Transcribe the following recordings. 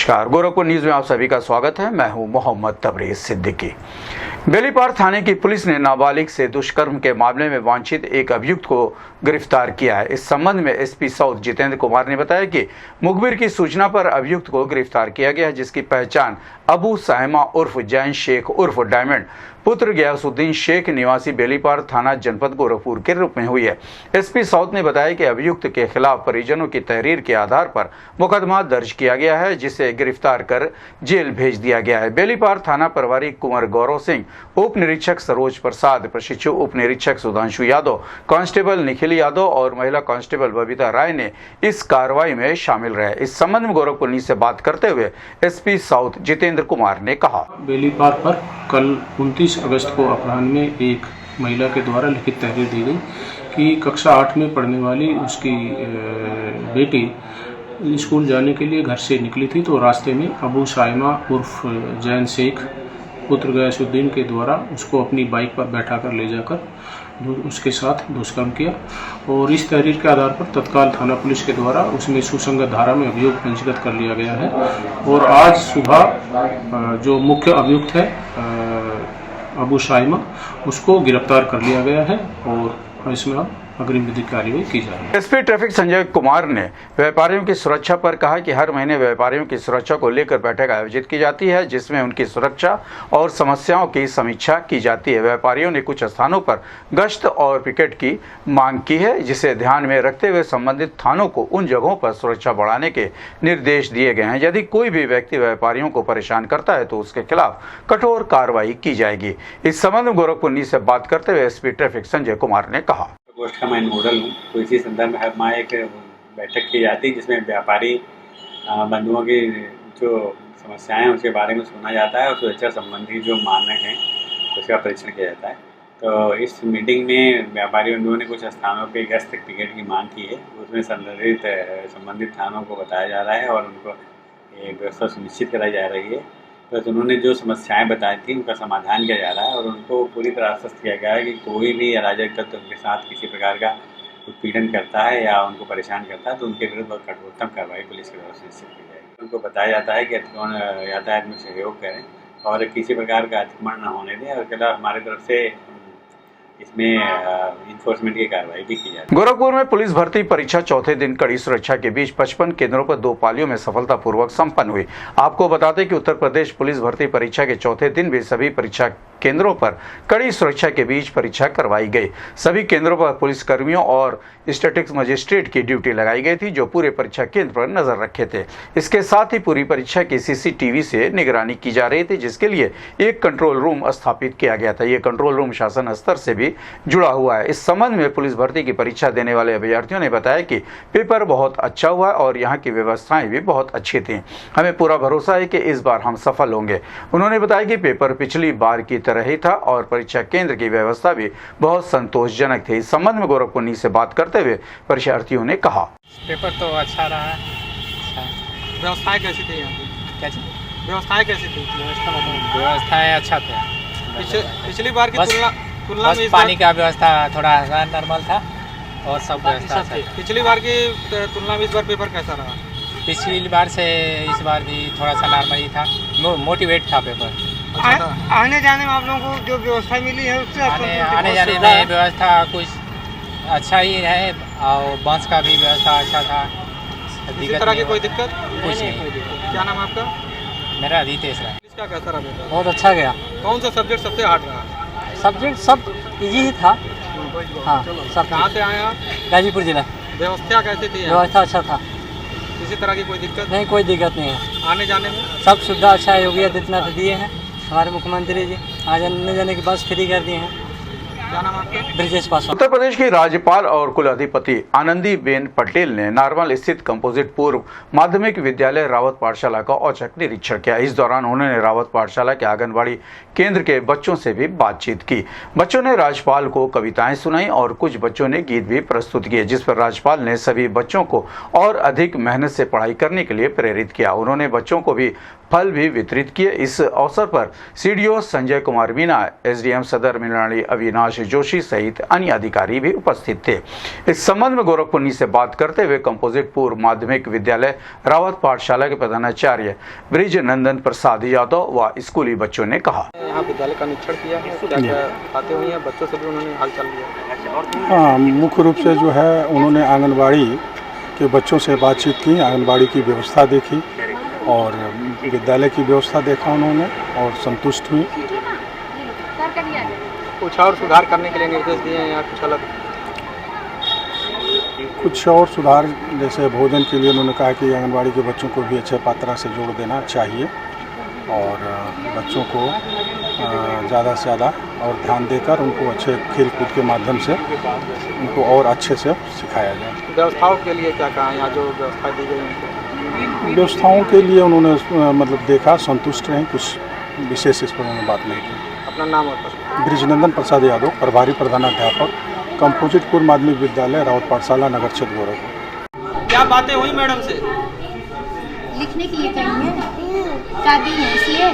नमस्कार, गोरखपुर न्यूज में आप सभी का स्वागत है। मैं हूं मोहम्मद तबरेज सिद्दीकी। बेलीपार थाने की पुलिस ने नाबालिग से दुष्कर्म के मामले में वांछित एक अभियुक्त को गिरफ्तार किया है। इस संबंध में एसपी साउथ जितेंद्र कुमार ने बताया कि मुखबिर की सूचना पर अभियुक्त को गिरफ्तार किया गया है, जिसकी पहचान अबू साहिमा उर्फ जैन शेख उर्फ डायमंड पुत्र गयासुद्दीन शेख निवासी बेलीपार थाना जनपद गोरखपुर के रूप में हुई है। एसपी साउथ ने बताया कि अभियुक्त के खिलाफ परिजनों की तहरीर के आधार पर मुकदमा दर्ज किया गया है, जिसे गिरफ्तार कर जेल भेज दिया गया है। बेलीपार थाना प्रभारी कुंवर गौरव सिंह, उप निरीक्षक सरोज प्रसाद, प्रशिक्षु उप निरीक्षक सुधांशु यादव, कांस्टेबल निखिल यादव और महिला कांस्टेबल बबीता राय ने इस कार्रवाई में शामिल रहे। इस संबंध में गोरखपुर न्यूज से बात करते हुए एसपी साउथ जितेंद्र कुमार ने कहा, बेलीपार पर कल 29 अगस्त को अपराह्न में एक महिला के द्वारा लिखित तहरीर दी गई कि कक्षा 8 में पढ़ने वाली उसकी बेटी स्कूल जाने के लिए घर से निकली थी, तो रास्ते में अबू साहिमा उर्फ जैन शेख पुत्र गयासुद्दीन के द्वारा उसको अपनी बाइक पर बैठाकर ले जाकर उसके साथ दुष्कर्म किया। और इस तहरीर के आधार पर तत्काल थाना पुलिस के द्वारा उसमें सुसंगत धारा में अभियोग पंजीकृत कर लिया गया है। और आज सुबह जो मुख्य अभियुक्त है अबू साहिमा, उसको गिरफ्तार कर लिया गया है और इसमें अब अग्रिम विधिक कार्रवाई की जा रही है। एसपी ट्रैफिक संजय कुमार ने व्यापारियों की सुरक्षा पर कहा कि हर महीने व्यापारियों की सुरक्षा को लेकर बैठक आयोजित की जाती है, जिसमें उनकी सुरक्षा और समस्याओं की समीक्षा की जाती है। व्यापारियों ने कुछ स्थानों पर गश्त और पिकेट की मांग की है, जिसे ध्यान में रखते हुए संबंधित थानों को उन जगहों पर सुरक्षा बढ़ाने के निर्देश दिए गए हैं। यदि कोई भी व्यक्ति व्यापारियों को परेशान करता है तो उसके खिलाफ कठोर कार्रवाई की जाएगी। इस संबंध में गोरखपुर न्यूज से बात करते हुए एसपी ट्रैफिक संजय कुमार ने कहा, गोष्ठ का मैं नोडल हूँ, तो इसी संदर्भ में हर माह एक बैठक की जाती है, जिसमें व्यापारी बंधुओं की जो समस्याएं हैं उसके बारे में सुना जाता है और सुरक्षा संबंधी जो मानक हैं उसका परीक्षण किया जाता है। तो इस मीटिंग में व्यापारी बंधुओं ने कुछ स्थानों पे गश्त टिकट की मांग की है, उसमें संबंधित थानों को बताया जा रहा है और उनको व्यवस्था सुनिश्चित कराई जा रही है। तो उन्होंने जो समस्याएं बताई थी उनका समाधान किया जा रहा है और उनको पूरी तरह आश्वस्त किया गया है कि कोई भी अराजक तत्व उनके साथ किसी प्रकार का उत्पीड़न करता है या उनको परेशान करता है तो उनके विरुद्ध कठोरतम कार्रवाई पुलिस के द्वारा सुनिश्चित की जाएगी। उनको बताया जाता है कि अतिक्रमण यातायात में सहयोग करें और किसी प्रकार का अतिक्रमण न होने दें और खिलाफ हमारी तरफ से इसमें इन्फोर्समेंट की कार्रवाई भी की जाती है। गोरखपुर में पुलिस भर्ती परीक्षा चौथे दिन कड़ी सुरक्षा के बीच 55 केंद्रों पर 2 पालियों में सफलतापूर्वक संपन्न हुई। आपको बता दें कि उत्तर प्रदेश पुलिस भर्ती परीक्षा के चौथे दिन भी सभी परीक्षा केंद्रों पर कड़ी सुरक्षा के बीच परीक्षा करवाई गई। सभी केंद्रों पर पुलिस कर्मियों और स्टैटिक्स मजिस्ट्रेट की ड्यूटी लगाई गई थी, जो पूरे परीक्षा केंद्र पर नजर रखे थे। इसके साथ ही पूरी परीक्षा की सीसीटीवी से निगरानी की जा रही थी, जिसके लिए एक कंट्रोल रूम स्थापित किया गया था। ये कंट्रोल रूम शासन स्तर से भी जुड़ा हुआ है। इस संबंध में पुलिस भर्ती की परीक्षा देने वाले अभ्यर्थियों ने बताया कि पेपर बहुत अच्छा हुआ और यहाँ की व्यवस्थाएं भी बहुत अच्छी थी। हमें पूरा भरोसा है कि इस बार हम सफल होंगे। उन्होंने बताया कि पेपर पिछली बार की तरह ही था और परीक्षा केंद्र की व्यवस्था भी बहुत संतोषजनक थी। इस संबंध में गोरखपुर न्यूज से बात करते हुए परीक्षार्थियों ने कहा, पेपर तो अच्छा रहा है। व्यवस्थाएं कैसी थी यहाँ की? क्या चीज़? व्यवस्थाएं कैसी थी? व्यवस्थाएं अच्छा था। पिछली बार की तुलना बस में इस पानी का व्यवस्था थोड़ा नॉर्मल था और सब व्यवस्था था। पिछली बार की तुलना में इस बार पेपर कैसा रहा? पिछली बार से इस बार भी थोड़ा सा नॉर्मल ही था, मोटिवेट था पेपर। आने जाने में आप लोगों को जो व्यवस्था मिली है उससे आने जाने में व्यवस्था कुछ अच्छा ही है और बस का भी व्यवस्था अच्छा था। किसी तरह की कोई दिक्कत कुछ नहीं। क्या नाम आपका? मेरा रितेश है। इसका कैसा रहा पेपर? बहुत अच्छा गया। कौन सा सब्जेक्ट सबसे हार्ड रहा? सब्जेक्ट सब इजी ही था। हाँ, सब। कहाँ से आए आप? गाजीपुर जिला। व्यवस्था कैसी थी? व्यवस्था अच्छा था। किसी तरह की कोई दिक्कत नहीं, कोई दिक्कत नहीं है। आने जाने में सब सुविधा अच्छा है। योगी आदित्यनाथ दिए हैं हमारे मुख्यमंत्री जी। आने जाने की बस फ्री कर दिए हैं। क्या नाम आपका? ब्रिजेश पासवान। उत्तर प्रदेश की राज्यपाल और कुलाधिपति आनंदीबेन पटेल ने नारवल स्थित कंपोजिट पूर्व माध्यमिक विद्यालय रावत पाठशाला का औचक निरीक्षण किया। इस दौरान उन्होंने रावत पाठशाला के आंगनबाड़ी केंद्र के बच्चों से भी बातचीत की। बच्चों ने राज्यपाल को कविताएं सुनाई और कुछ बच्चों ने गीत भी प्रस्तुत किए, जिस पर राज्यपाल ने सभी बच्चों को और अधिक मेहनत से पढ़ाई करने के लिए प्रेरित किया। उन्होंने बच्चों को भी फल भी वितरित किए। इस अवसर पर सीडीओ संजय कुमार मीना, एसडीएम सदर मिलनाड़ी अविनाश जोशी सहित अन्य अधिकारी भी उपस्थित थे। इस संबंध में गोरखपुन्नी से बात करते हुए कंपोजिट पूर्व माध्यमिक विद्यालय रावत पाठशाला के प्रधानाचार्य ब्रिज नंदन प्रसाद यादव व स्कूली बच्चों ने कहा, यहाँ विद्यालय का निरीक्षण किया है, क्या बातें हुई हैं, बच्चों से भी उन्होंने हालचाल लिया। हाँ, मुख्य रूप से जो है उन्होंने आंगनबाड़ी के बच्चों से बातचीत की, आंगनबाड़ी की व्यवस्था देखी और विद्यालय की व्यवस्था देखा उन्होंने और संतुष्ट हुई। कुछ और सुधार करने के लिए निर्देश दिए हैं या कुछ अलग? कुछ और सुधार जैसे भोजन के लिए उन्होंने कहा कि आंगनबाड़ी के बच्चों को भी अच्छे मात्रा से जोड़ देना चाहिए और बच्चों को ज़्यादा से ज़्यादा और ध्यान देकर उनको अच्छे खेल कूद के माध्यम से उनको और अच्छे से सिखाया जाए। व्यवस्थाओं के लिए क्या कहा, यहाँ जो व्यवस्था दी गई है? व्यवस्थाओं के लिए उन्होंने मतलब देखा, संतुष्ट रहें, कुछ विशेष इस पर उन्होंने बात नहीं की। अपना नाम और पता? ब्रिजनंदन प्रसाद यादव, प्रभारी प्रधानाध्यापक, कंपोजिट पूर्व माध्यमिक विद्यालय रावत पाठशाला, नगर क्षेत्र गोरखपुर। क्या बातें हुई मैडम से? लिखने के लिए कही है, क्या दी है इसलिए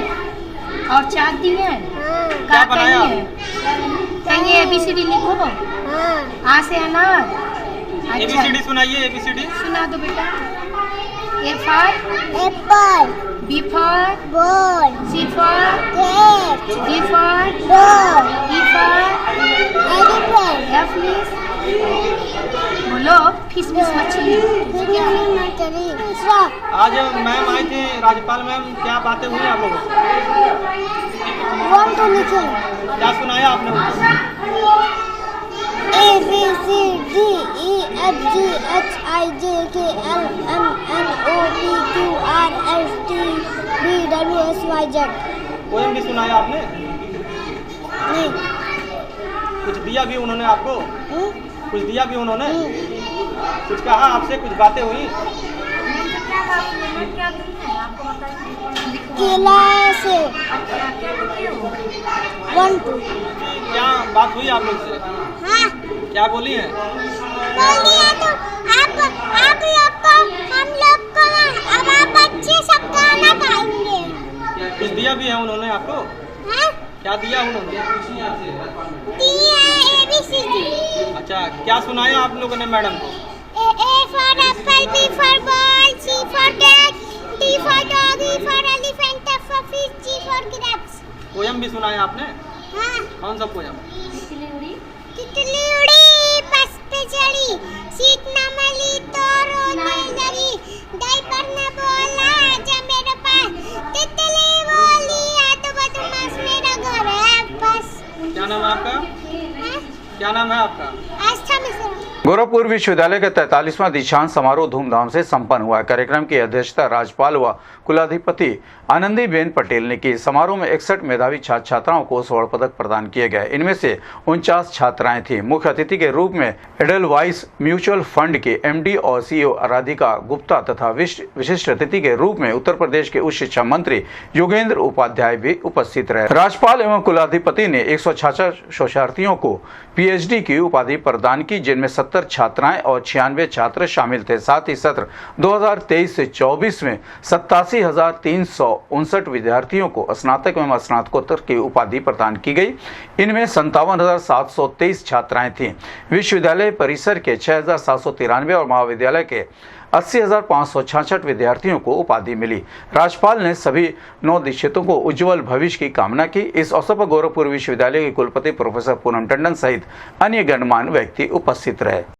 और चार दी है, क्या बनाया? कहिए ABCD लिखो, आ से अनार। ABCD सुनाइए, ABCD सुना दो बेटा। A for apple, B for ball, C for cat, D for dog, E for elephant, F is बोलो फिश मछली। आज मैम आई थी, राज्यपाल मैम, क्या बातें हुई आप लोगों से? क्या सुनाया आपने उनको? ABCDEFGHIJKLMNOPQRSTUVWXYZ। पोएम भी सुनाया आपने? नहीं। कुछ दिया भी उन्होंने आपको? कुछ दिया भी उन्होंने? कुछ कहा आपसे, कुछ बातें हुई? केला से 1 2। क्या बात हुई आप लोग से? हाँ। क्या बोली है? बोली है तो आप लोग को, हम लोग को अब आप बच्चे सब खाना खाएंगे। कुछ दिया भी है उन्होंने आपको? हाँ? क्या दिया उन्होंने? दिया ABCD। अच्छा, क्या सुनाया आप लोगों ने मैडम को? A for apple, B for ball, C for cat, D for dog, E for elephant, F for fish, G for grapes। Poem भी सुनाया आपने? हाँ। कौन सा पोयम? तितली उड़ी बस पे चढ़ी, सीट न मिली तो रोने लगी, डायपर न बोला जब मेरे पास, तितली बोली आ तो बदमाश मेरा घर है बस। क्या नाम है आपका? हाँ? क्या नाम है आपका? आस्था मिश्रा। गोरखपुर विश्वविद्यालय का 43वां दीक्षांत समारोह धूमधाम से संपन्न हुआ। कार्यक्रम की अध्यक्षता राज्यपाल व कुलाधिपति आनंदीबेन पटेल ने की। समारोह में 61 मेधावी छात्र छात्राओं को स्वर्ण पदक प्रदान किए गए। इनमें से 49 छात्राएं थीं। मुख्य अतिथि के रूप में एडलवाइस म्यूचुअल फंड के MD और CEO राधिका गुप्ता तथा विशिष्ट अतिथि के रूप में उत्तर प्रदेश के उच्च शिक्षा मंत्री योगेंद्र उपाध्याय भी उपस्थित रहे। राज्यपाल एवं कुलाधिपति ने 166 शोधार्थियों को PhD की उपाधि प्रदान की, जिनमें 70 छात्राएं और 96 छात्र शामिल थे। साथ ही सत्र 2023 से 24 में 87,359 विद्यार्थियों को स्नातक एवं स्नातकोत्तर की उपाधि प्रदान की गई। इनमें 57,723 छात्राएं थीं। विश्वविद्यालय परिसर के 6,793 और महाविद्यालय के 80,566 विद्यार्थियों को उपाधि मिली। राज्यपाल ने सभी 9 दीक्षितों को उज्जवल भविष्य की कामना की। इस अवसर पर गोरखपुर विश्वविद्यालय के कुलपति प्रोफेसर पूनम टंडन सहित अन्य गणमान्य व्यक्ति उपस्थित रहे।